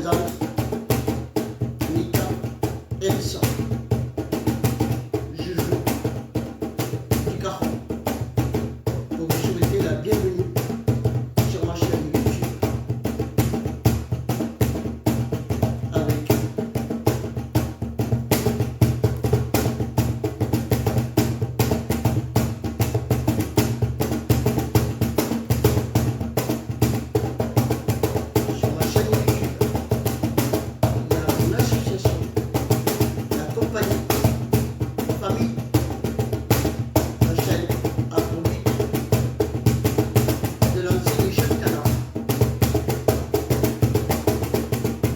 présente Nika Elson, Juju du Caron, pour vous souhaiter la bienvenue sur ma chaîne YouTube avec sur ma chaîne YouTube. Il y a une association, la compagnie Famille Rachel a pour but de lancer les jeunes talents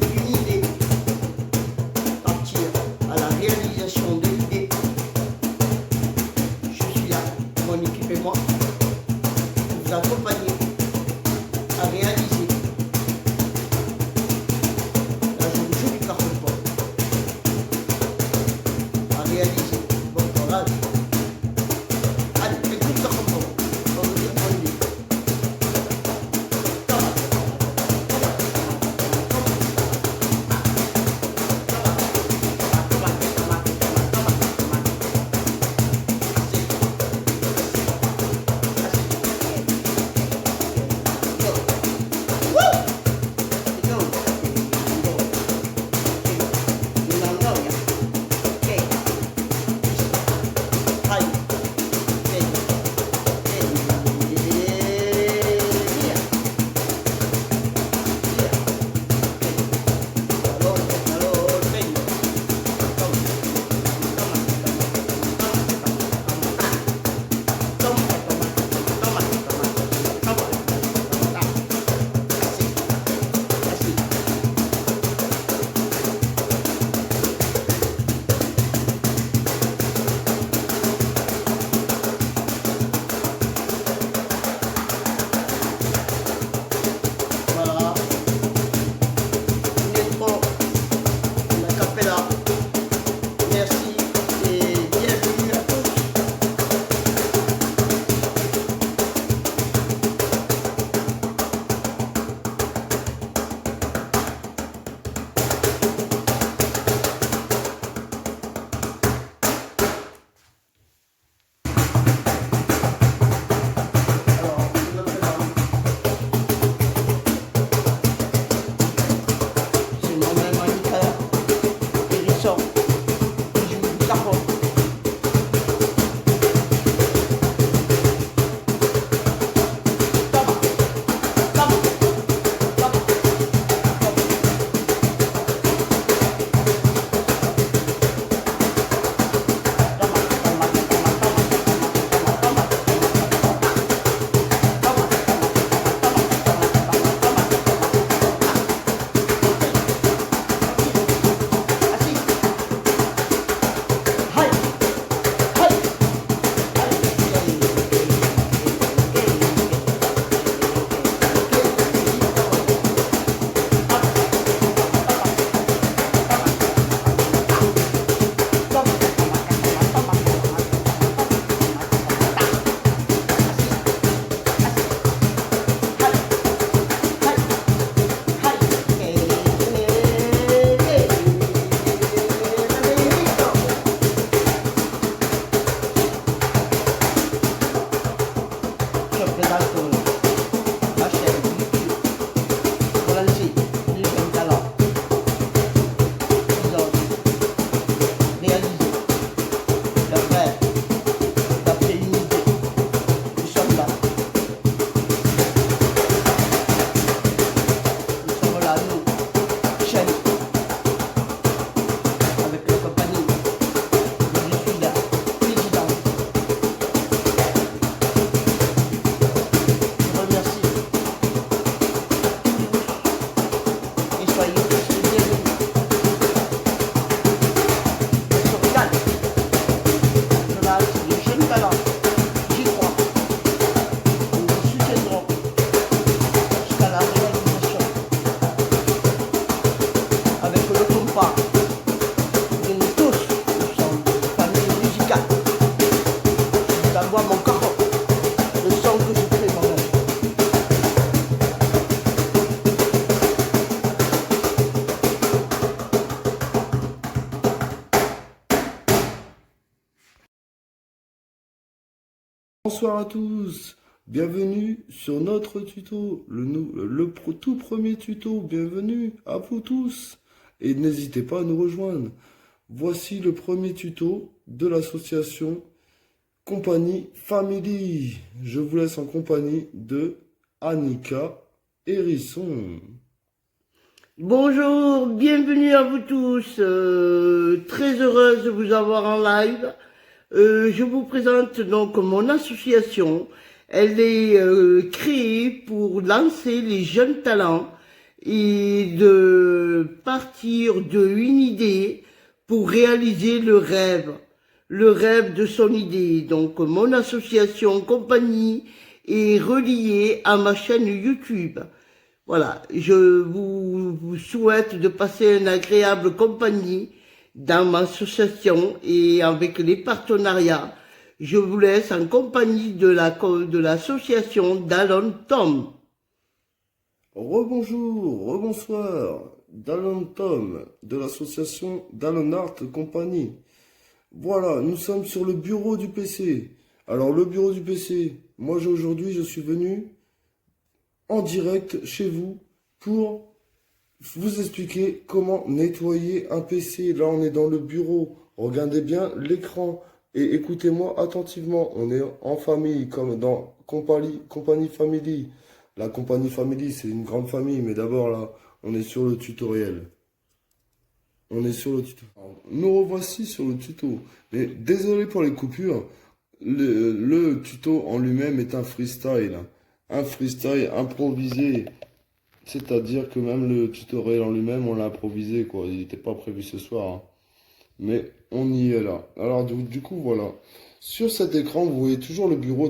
d'une idée, partir à la réalisation de l'idée. Je suis là, mon équipe et moi, pour vous accompagner à réaliser la journée du Caron, à réaliser votre rêve. Allez, écoute Caron, on vous dit on est. Bonsoir à tous, bienvenue sur notre tuto, tout premier tuto, bienvenue à vous tous. Et n'hésitez pas à nous rejoindre. Voici le premier tuto de l'association Compagnie Family. Je vous laisse en compagnie de Annika Hérisson. Bonjour, bienvenue à vous tous. Très heureuse de vous avoir en live. Je vous présente donc mon association. Elle est créée pour lancer les jeunes talents et de partir d'une idée pour réaliser le rêve de son idée. Donc mon association Compagnie est reliée à ma chaîne YouTube. Voilà, je vous souhaite de passer une agréable compagnie dans ma association et avec les partenariats. Je vous laisse en compagnie de l'association Dallon Tom. Rebonjour, rebonsoir, Dallon Tom de l'association Dallon Art Compagnie. Voilà, nous sommes sur le bureau du PC. Alors le bureau du PC, moi aujourd'hui je suis venu en direct chez vous pour vous expliquer comment nettoyer un PC. Là, on est dans le bureau. Regardez bien l'écran et écoutez-moi attentivement. On est en famille, comme dans Compagnie Family. La Compagnie Family, c'est une grande famille, mais d'abord là, on est sur le tutoriel. On est sur le tuto. Nous revoici sur le tuto. Mais désolé pour les coupures. Le tuto en lui-même est un freestyle. Un freestyle improvisé. C'est-à-dire que même le tutoriel en lui-même, on l'a improvisé, quoi. Il n'était pas prévu ce soir, hein. Mais on y est là. Alors du coup, voilà. Sur cet écran, vous voyez toujours le bureau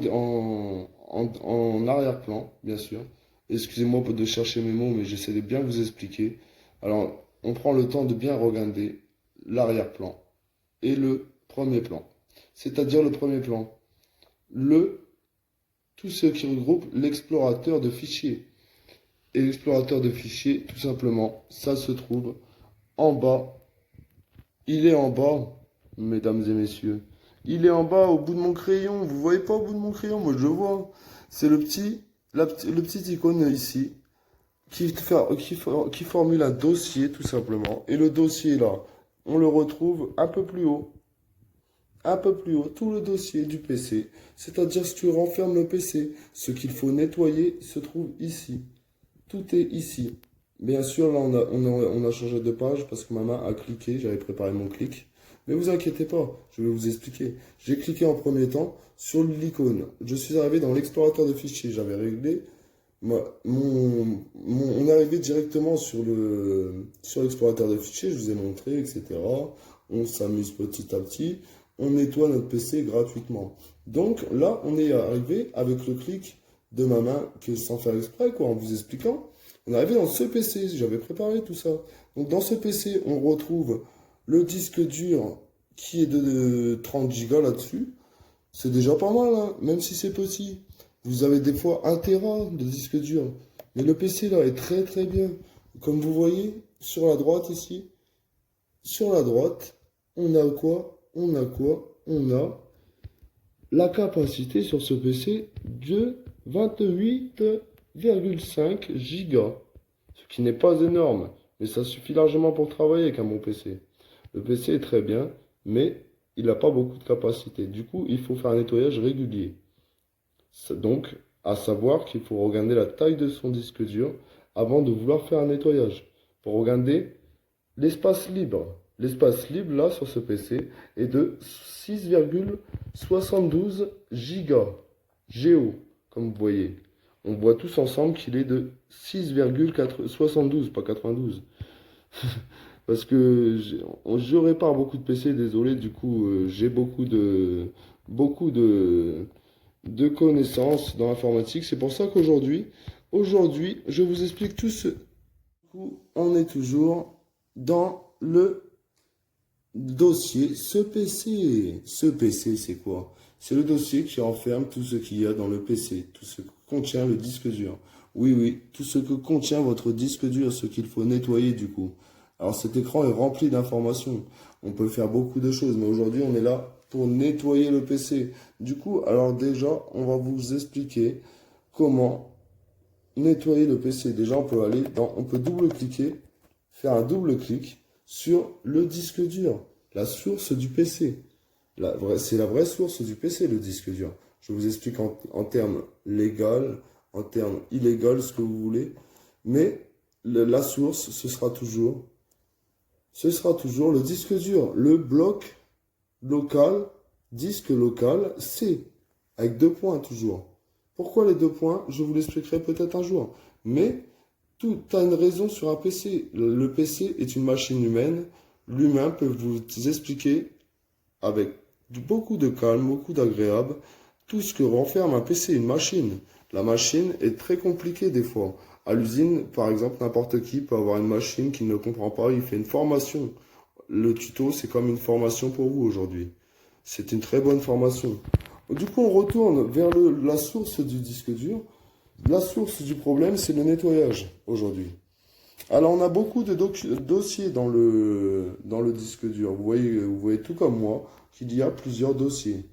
en arrière-plan, bien sûr. Excusez-moi de chercher mes mots, mais j'essaie de bien vous expliquer. Alors, on prend le temps de bien regarder l'arrière-plan et le premier plan. C'est-à-dire le premier plan. Tout ce qui regroupe l'explorateur de fichiers. Et l'explorateur de fichiers, tout simplement, ça se trouve en bas. Il est en bas, mesdames et messieurs. Il est en bas, au bout de mon crayon. Vous voyez pas au bout de mon crayon? Moi, je le vois. C'est le petit icône ici qui formule un dossier, tout simplement. Et le dossier, là, on le retrouve un peu plus haut. Un peu plus haut, tout le dossier du PC. C'est-à-dire, si tu renfermes le PC, ce qu'il faut nettoyer se trouve ici. Tout est ici. Bien sûr, là, on a changé de page parce que ma main a cliqué. J'avais préparé mon clic. Mais vous inquiétez pas, je vais vous expliquer. J'ai cliqué en premier temps sur l'icône. Je suis arrivé dans l'explorateur de fichiers. J'avais réglé. On est arrivé directement sur l'explorateur de fichiers. Je vous ai montré, etc. On s'amuse petit à petit. On nettoie notre PC gratuitement. Donc là, on est arrivé avec le clic de ma main, que sans faire exprès, quoi, en vous expliquant. On est arrivé dans ce PC, j'avais préparé tout ça. Donc dans ce PC, on retrouve le disque dur qui est de 30 Go là-dessus. C'est déjà pas mal, hein, même si c'est petit. Vous avez des fois 1 Tera de disque dur. Mais le PC là est très très bien. Comme vous voyez, sur la droite ici, sur la droite, on a quoi? On a la capacité sur ce PC de 28,5 Go. Ce qui n'est pas énorme, mais ça suffit largement pour travailler avec un bon PC. Le PC est très bien, mais il n'a pas beaucoup de capacité. Du coup, il faut faire un nettoyage régulier. Donc, à savoir qu'il faut regarder la taille de son disque dur avant de vouloir faire un nettoyage. Pour regarder l'espace libre. L'espace libre, là, sur ce PC, est de 6,72 Go, comme vous voyez. On voit tous ensemble qu'il est de 6,72, pas 92. Parce que je répare beaucoup de PC, désolé, du coup, j'ai beaucoup de connaissances dans l'informatique. C'est pour ça qu'aujourd'hui, je vous explique tout ce... Du coup, on est toujours dans le dossier. Ce PC, c'est quoi? C'est le dossier qui renferme tout ce qu'il y a dans le PC, tout ce que contient le disque dur. Oui, tout ce que contient votre disque dur, ce qu'il faut nettoyer du coup. Alors cet écran est rempli d'informations. On peut faire beaucoup de choses, mais aujourd'hui on est là pour nettoyer le PC. Du coup, alors déjà, on va vous expliquer comment nettoyer le PC. Déjà, on peut double-cliquer, faire un double-clic sur le disque dur, la source du PC. C'est la vraie source du PC, le disque dur. Je vous explique en termes légal, en termes illégal, ce que vous voulez. Mais la source, ce sera toujours le disque dur, le bloc local, disque local, C, avec 2 points toujours. Pourquoi les 2 points? Je vous l'expliquerai peut-être un jour. Mais tout a une raison sur un PC. Le PC est une machine humaine. L'humain peut vous expliquer avec beaucoup de calme, beaucoup d'agréable, tout ce que renferme un PC, une machine. La machine est très compliquée des fois. À l'usine, par exemple, n'importe qui peut avoir une machine qu'il ne comprend pas, il fait une formation. Le tuto, c'est comme une formation pour vous aujourd'hui. C'est une très bonne formation. Du coup, on retourne vers la source du disque dur. La source du problème, c'est le nettoyage aujourd'hui. Alors, on a beaucoup de dossiers dans le disque dur. Vous voyez tout comme moi qu'il y a plusieurs dossiers.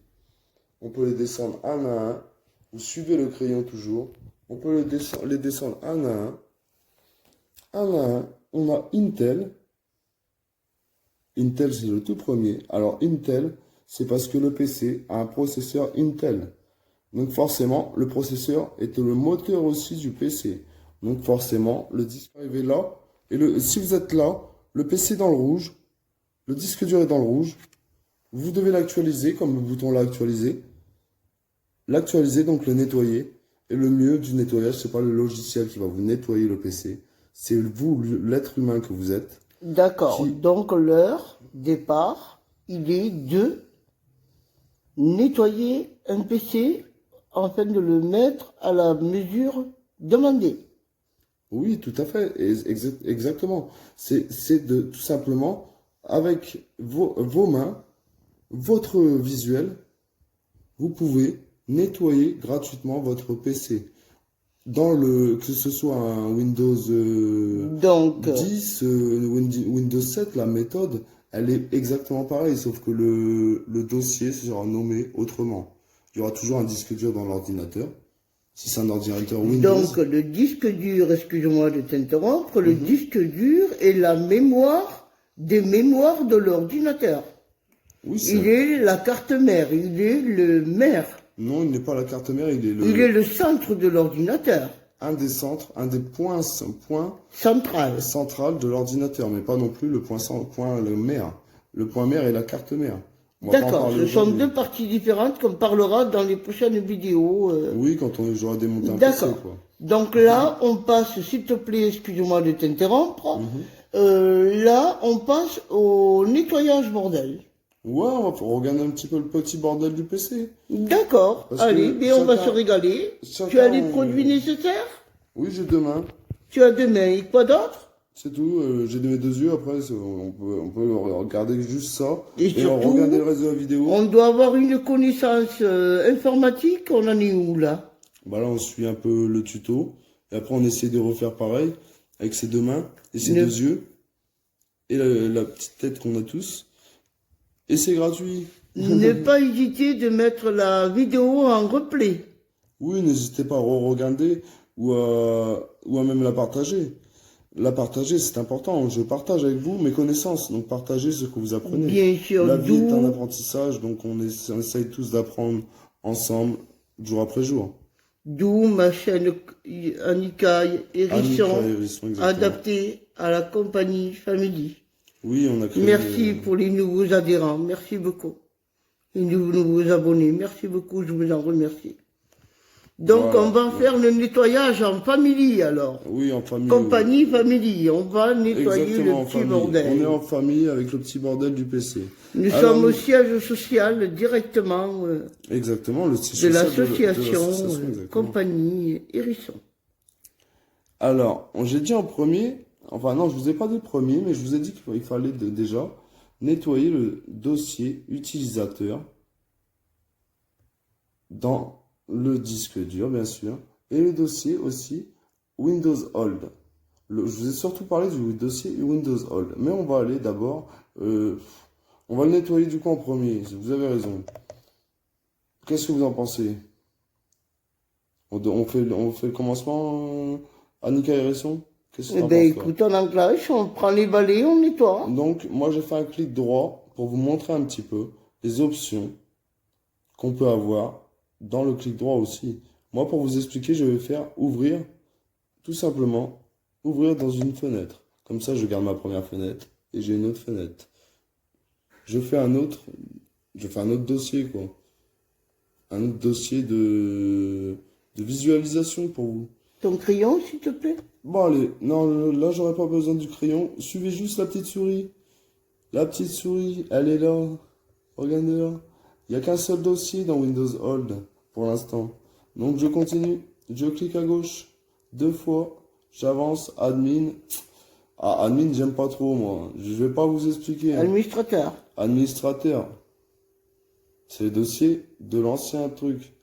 On peut les descendre un à un. Vous suivez le crayon toujours. On peut les descendre un à un. Un à un. On a Intel. Intel, c'est le tout premier. Alors, Intel, c'est parce que le PC a un processeur Intel. Donc, forcément, le processeur est le moteur aussi du PC. Donc, forcément, le disque est là. Et si vous êtes là, le PC est dans le rouge. Le disque dur est dans le rouge. Vous devez l'actualiser, comme le bouton l'a actualisé. L'actualiser, donc le nettoyer. Et le mieux du nettoyage, c'est pas le logiciel qui va vous nettoyer le PC. C'est vous, l'être humain que vous êtes. D'accord. Donc l'heure départ, il est de nettoyer un PC afin de le mettre à la mesure demandée. Oui, tout à fait. Exactement. C'est de tout simplement, avec vos mains, votre visuel, vous pouvez nettoyer gratuitement votre PC. Que ce soit un Windows Donc, 10, Windows 7, la méthode, elle est exactement pareille, sauf que le dossier sera nommé autrement. Il y aura toujours un disque dur dans l'ordinateur. Si c'est un ordinateur Windows. donc le disque dur, excusez-moi de t'interrompre, le disque dur est la mémoire des mémoires de l'ordinateur. Oui, Il est la carte mère, il est le mère. Non, il n'est pas la carte mère, il est le centre de l'ordinateur. Un des centres, un des points Central. central de l'ordinateur, mais pas non plus le point mère. Le point mère est la carte mère. D'accord, ce sont deux parties différentes qu'on parlera dans les prochaines vidéos. Oui, quand j'aurai démonté un PC, quoi. Donc là, on passe, s'il te plaît, excuse-moi de t'interrompre, là, on passe au nettoyage bordel. Ouais, on va regarder un petit peu le petit bordel du PC. D'accord, allez, mais on va se régaler. Tu as les produits nécessaires? Oui, j'ai 2 mains. Tu as 2 mains, et quoi d'autre? C'est tout, j'ai mes 2 yeux, après on peut regarder juste ça. Et surtout, regarder le reste de la vidéo. On doit avoir une connaissance informatique, on en est où là? Bah là on suit un peu le tuto. Et après on essaie de refaire pareil, avec ses 2 mains et ses 2 yeux. Et la petite tête qu'on a tous. Et c'est gratuit. Ne pas hésiter de mettre la vidéo en replay. Oui, n'hésitez pas à regarder ou à même la partager. La partager, c'est important. Je partage avec vous mes connaissances. Donc, partagez ce que vous apprenez. Bien sûr. La vie est un apprentissage. Donc, on essaye tous d'apprendre ensemble, jour après jour. D'où ma chaîne Annika Hérisson, adaptée à la compagnie Family. Oui, on a créé... Merci pour les nouveaux adhérents. Merci beaucoup. Les nouveaux abonnés. Merci beaucoup. Je vous en remercie. Donc, voilà. On va faire le nettoyage en famille, alors. Oui, en famille. Compagnie, famille. On va nettoyer le petit bordel. On est en famille avec le petit bordel du PC. Nous sommes au siège social directement exactement, le siège de l'association Compagnie Hérisson. Alors, j'ai dit en premier, enfin non, je vous ai pas dit le premier, mais je vous ai dit qu'il fallait déjà nettoyer le dossier utilisateur dans le disque dur, bien sûr, et le dossier aussi Windows Old. Je vous ai surtout parlé du dossier Windows Old, mais on va aller d'abord, on On va le nettoyer du coup en premier, vous avez raison. Qu'est-ce que vous en pensez? On fait le commencement, Annika et Hérisson? Qu'est-ce que Eh t'en ben, penses, toi? écoute, on enclenche, on prend les balais, on nettoie. Donc, moi, j'ai fait un clic droit pour vous montrer un petit peu les options qu'on peut avoir dans le clic droit aussi. Moi, pour vous expliquer, je vais faire ouvrir, tout simplement, ouvrir dans une fenêtre. Comme ça, je garde ma première fenêtre et j'ai une autre fenêtre. Je fais un autre, je fais un autre dossier, quoi. Un autre dossier de visualisation pour vous. Ton crayon, s'il te plaît. Bon, allez, non, là, j'aurais pas besoin du crayon. Suivez juste la petite souris. La petite souris, elle est là. Regardez là. Il n'y a qu'un seul dossier dans Windows Hold pour l'instant. Donc, je continue. Je clique à gauche. 2 fois. J'avance. Admin. Ah, admin, j'aime pas trop, moi. Je vais pas vous expliquer, hein. Administrateur. Administrateur. C'est le dossier de l'ancien truc.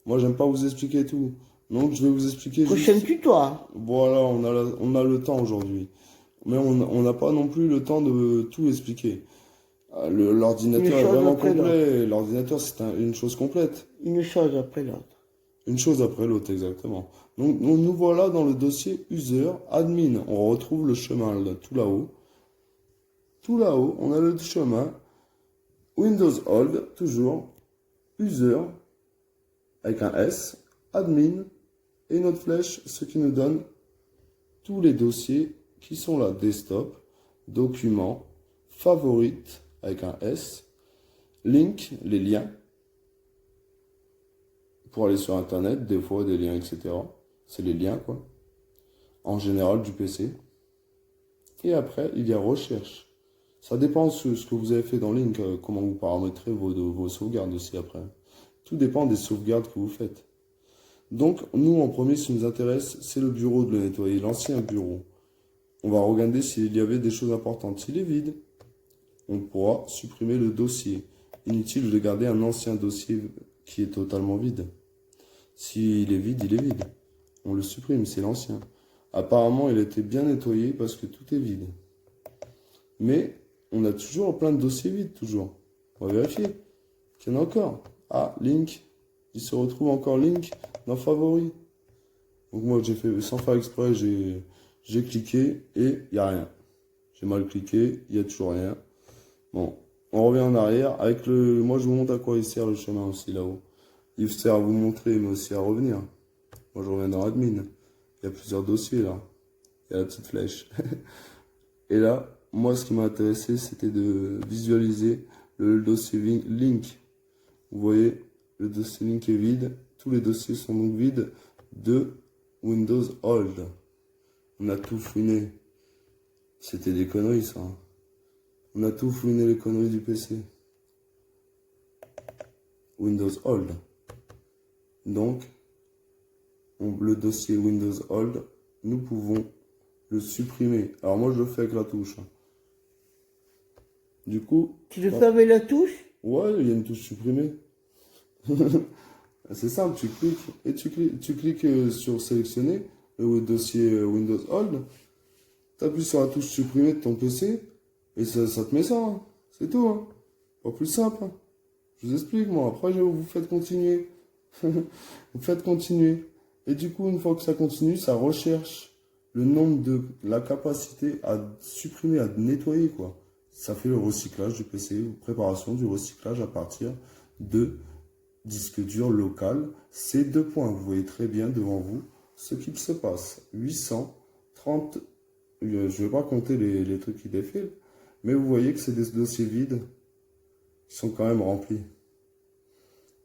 Moi, j'aime pas vous expliquer tout. Donc, je vais vous expliquer Prochain juste. tutoie. Voilà, on a le temps aujourd'hui. Mais on n'a pas non plus le temps de tout expliquer. L'ordinateur Une est chose vraiment après complet. L'ordinateur, c'est une chose complète. Une chose après l'autre. Une chose après l'autre, exactement. Donc, nous voilà dans le dossier user admin. On retrouve le chemin là, tout là-haut. Tout là-haut, on a le chemin. Windows Hold, toujours. User, avec un S. Admin. Et notre flèche, ce qui nous donne tous les dossiers qui sont là. Desktop, documents, favorites, avec un S. Link, les liens. Pour aller sur Internet, des fois des liens, etc. C'est les liens, quoi. En général, du PC. Et après, il y a recherche. Ça dépend de ce que vous avez fait dans Link, comment vous paramétrez vos sauvegardes aussi après. Tout dépend des sauvegardes que vous faites. Donc, nous, en premier, ce qui nous intéresse, c'est le bureau de le nettoyer, l'ancien bureau. On va regarder s'il y avait des choses importantes. S'il est vide, on pourra supprimer le dossier. Inutile de garder un ancien dossier qui est totalement vide. S'il est vide, il est vide. On le supprime, c'est l'ancien. Apparemment, il a été bien nettoyé parce que tout est vide. Mais on a toujours plein de dossiers vides, toujours. On va vérifier qu'il y en a encore. Ah, Link. Il se retrouve encore Link dans Favoris. Donc moi, j'ai fait, sans faire exprès, j'ai cliqué et il n'y a rien. J'ai mal cliqué, il n'y a toujours rien. Bon, on revient en arrière. Moi, je vous montre à quoi il sert le chemin aussi là-haut. Il sert à vous montrer, mais aussi à revenir. Moi, je reviens dans Admin. Il y a plusieurs dossiers là. Il y a la petite flèche. Et là, moi, ce qui m'a intéressé, c'était de visualiser le dossier Link. Vous voyez, le dossier Link est vide. Tous les dossiers sont donc vides de Windows Hold. On a tout fouiné. C'était des conneries, ça. On a tout fouiné les conneries du PC. Windows Hold. Donc, le dossier Windows Hold, nous pouvons le supprimer. Alors moi, je le fais avec la touche. Du coup... Tu le fais avec la touche? Ouais, il y a une touche supprimer. C'est simple, tu cliques sur sélectionner le dossier Windows Hold. Tu appuies sur la touche supprimer de ton PC et ça te met ça. Hein. C'est tout. Hein. Pas plus simple. Hein. Je vous explique, moi. Après, vous faites continuer. Vous faites continuer. Et du coup, une fois que ça continue, ça recherche le nombre de la capacité à supprimer, à nettoyer, quoi. Ça fait le recyclage du PC, préparation du recyclage à partir de disque dur local. Ces 2 points, vous voyez très bien devant vous ce qu'il se passe. 830, je ne vais pas compter les trucs qui défilent, mais vous voyez que c'est des dossiers vides qui sont quand même remplis.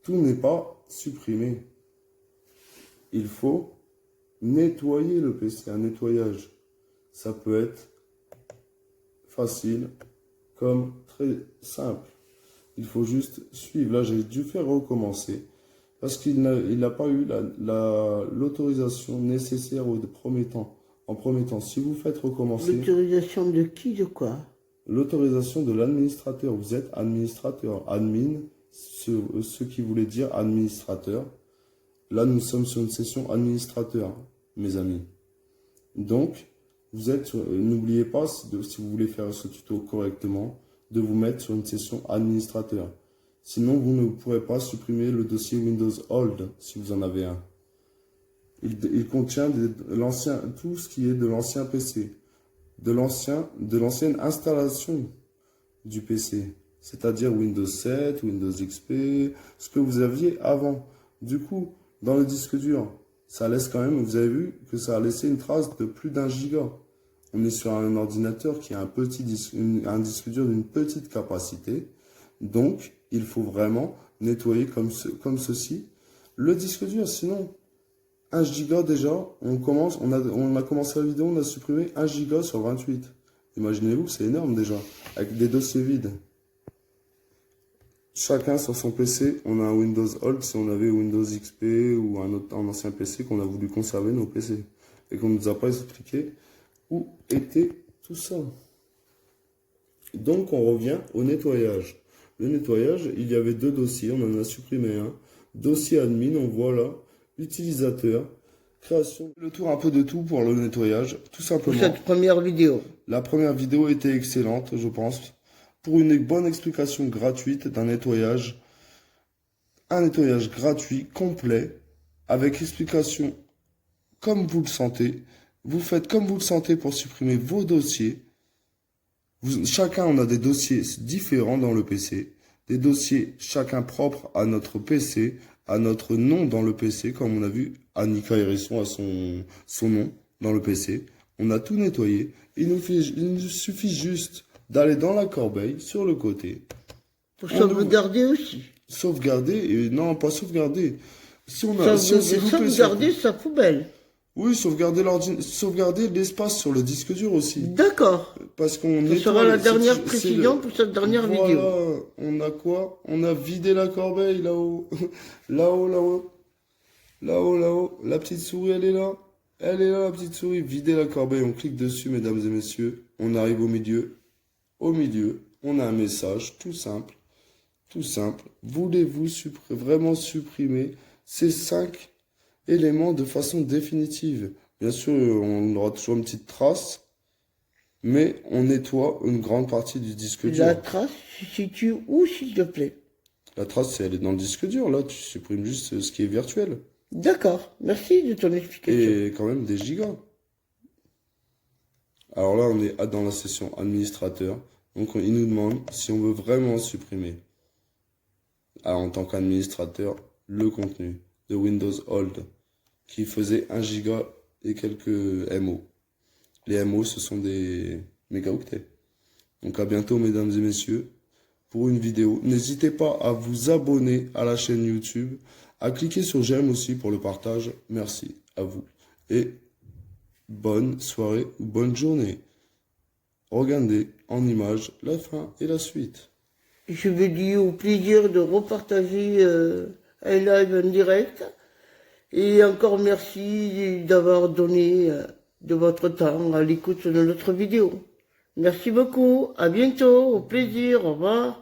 Tout n'est pas supprimé. Il faut nettoyer le PC, un nettoyage. Ça peut être facile comme très simple. Il faut juste suivre. Là, j'ai dû faire recommencer parce qu'il n'a pas eu l'autorisation nécessaire au premier temps. En premier temps, si vous faites recommencer... L'autorisation de qui, de quoi? L'autorisation de l'administrateur. Vous êtes administrateur. Admin, ce qui voulait dire administrateur. Là, nous sommes sur une session administrateur, mes amis. Donc, n'oubliez pas, si vous voulez faire ce tuto correctement, de vous mettre sur une session administrateur. Sinon, vous ne pourrez pas supprimer le dossier Windows Old si vous en avez un. Il contient tout ce qui est de l'ancien PC, de l'ancienne installation du PC, c'est-à-dire Windows 7, Windows XP, ce que vous aviez avant. Du coup, dans le disque dur, ça laisse quand même, vous avez vu que ça a laissé une trace de plus d'1 giga. On est sur un ordinateur qui a un disque dur d'une petite capacité. Donc, il faut vraiment nettoyer comme ceci le disque dur. Sinon, 1 giga déjà, on a commencé la vidéo, on a supprimé 1 giga sur 28. Imaginez-vous que c'est énorme déjà, avec des dossiers vides. Chacun sur son PC, on a un Windows Old si on avait Windows XP ou un ancien PC qu'on a voulu conserver nos PC. Et qu'on ne nous a pas expliqué où était tout ça. Donc on revient au nettoyage. Le nettoyage, il y avait 2 dossiers, on en a supprimé un. Dossier admin, on voit là, utilisateur, création. Le tour un peu de tout pour le nettoyage, tout simplement. Pour cette première vidéo. La première vidéo était excellente, je pense, pour une bonne explication gratuite d'un nettoyage. Un nettoyage gratuit, complet, avec explication comme vous le sentez. Vous faites comme vous le sentez pour supprimer vos dossiers. Chacun, on a des dossiers différents dans le PC. Des dossiers chacun propres à notre PC, à notre nom dans le PC, comme on a vu, Annika Hérisson a son nom dans le PC. On a tout nettoyé. Il nous suffit juste d'aller dans la corbeille, sur le côté. Pour sauvegarder aussi. Sauvegarder, non, pas sauvegarder. Si on a, sauvegarder sa poubelle. Oui, sauvegarder l'espace sur le disque dur aussi. D'accord. Parce qu'on Ce sera la dernière précision pour cette dernière vidéo. Voilà, on a quoi? On a vidé la corbeille là-haut. Là-haut. La petite souris, elle est là. Elle est là, la petite souris. Vider la corbeille. On clique dessus, mesdames et messieurs. On arrive au milieu. Au milieu, on a un message tout simple. Tout simple. Voulez-vous vraiment supprimer ces 5 éléments de façon définitive? Bien sûr, on aura toujours une petite trace, mais on nettoie une grande partie du disque dur. La trace se situe où, s'il te plaît? La trace, elle est dans le disque dur. Là, tu supprimes juste ce qui est virtuel. D'accord. Merci de ton explication. Et quand même des gigas. Alors là, on est dans la session administrateur. Donc, il nous demande si on veut vraiment supprimer, en tant qu'administrateur, le contenu de Windows Old qui faisait 1 giga et quelques MO. Les MO, ce sont des mégaoctets. Donc à bientôt, mesdames et messieurs, pour une vidéo. N'hésitez pas à vous abonner à la chaîne YouTube, à cliquer sur j'aime aussi pour le partage. Merci à vous. Et bonne soirée ou bonne journée. Regardez en image la fin et la suite. Je vous dis au plaisir de repartager un live en direct. Et encore merci d'avoir donné de votre temps à l'écoute de notre vidéo. Merci beaucoup, à bientôt, au plaisir, au revoir.